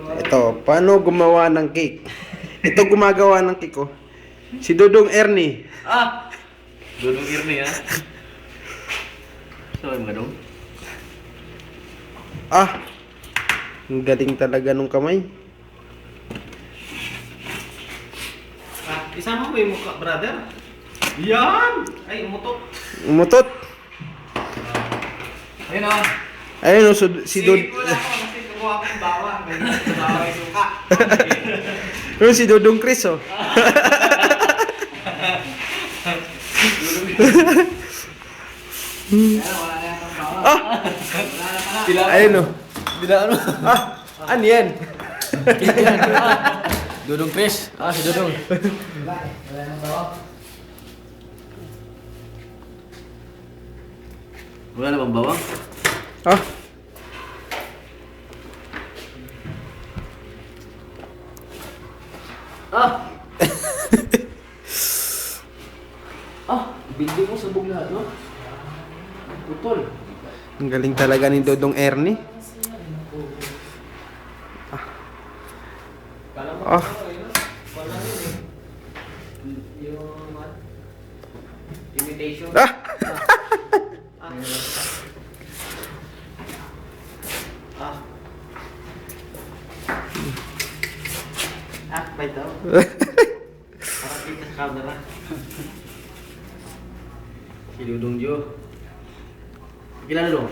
Ito, paano gumawa ng cake? Ito gumagawa ng cake, oh. Si Dudong Ernie. Ah! Dudong Ernie, ha? Saan ba dong? Ah! Ang galing talaga nung kamay. Ah, isama mo yung mukha, brother. Yan! Ay, umutot. Umutot. Ayun o. Ayun, oh, si Sige ko lang ako kasi kumuha akong bawang. Ganyan, bawang yung suka. Yung si Dudong Chris, oh. Wala na akong bawang. Ah! Sila, Ayun, oh. Bila ano? Ah! Ano yan? Dudong Chris. Ah, si Dudong. Wala na bang bawang? Ah! Ah! Ah! Bindi mo sabog lahat, no? Putol. Ang galing talaga ni Dudong Ernie. Ah! Imitation. Ah! Ah. Ah, bait daw. Para kita sa camera. Si Dudong Jo. Kilala mo?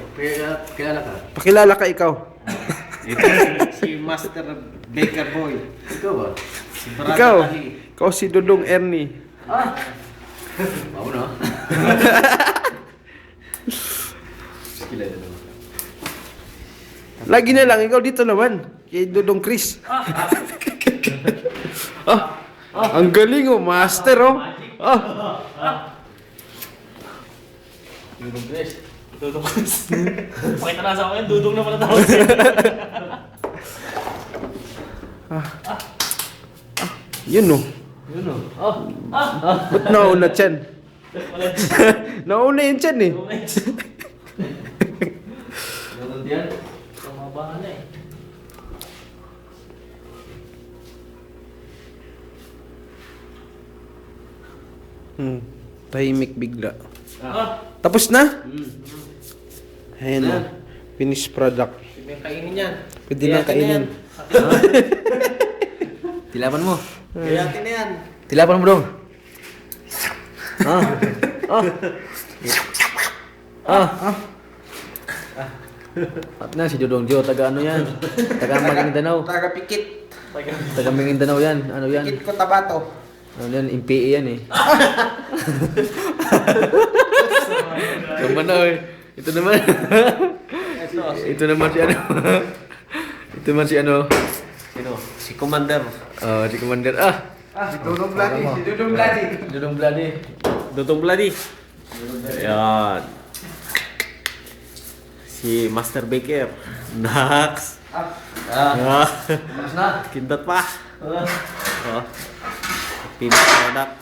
Kilala ka? Pakilala ka ikaw. Ito si Master Baker Boy. Ikaw ba? Si Brother Ikaw. Ali. Ikaw si Dudong Ernie. Ah! Ako na. Kilala mo. Lagi na lang, ikaw dito naman. Kay Dudong Chris. Ah! Ang galing, oh. Master, oh. Ah! Dudong Chris. Dudong Chris. Pakita na sa akin, Dudong na pala tao. Yun, oh. Yun o. Oh. Ah! Ba't nauna tiyan? Nauna yun tiyan, eh. Ganun yan. Kamabahan na eh. Tahimik bigla. Ah! Tapos na? Hmm. Ayan, oh. Finished product. Pwede kainin yan. Pwede na kainin. Tilapan mo. Gayatin na yan. Tilapan mo dong. Ah. Ah. Ah. At na si Dudong Jo, taga ano yan? Taga Maguindanao. Taga Pikit. Taga Maguindanao yan. Ano yan? Pikit ko Tabato. Ano yan? MPA yan eh. Naman na eh. Ito naman. Ito naman si ano. Ito naman si ano. Sino? Si Commander. Oh, si Commander. Ah! Si Dudong Bloody. Si Dudong Bloody. Dudong Bloody. Dudong Bloody. Ayan. Si Master Baker. Nax. Ah. Tapos na. Kindat pa. Oh. Finish product.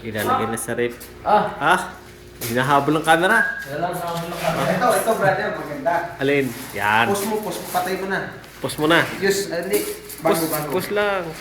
Ilalagay na sa rip. Ah. Hinahabol ng camera. Ito, brother, maganda. Alin? Yan. Post mo, patay mo na. Post mo na. Yes, hindi. Bago. Post lang.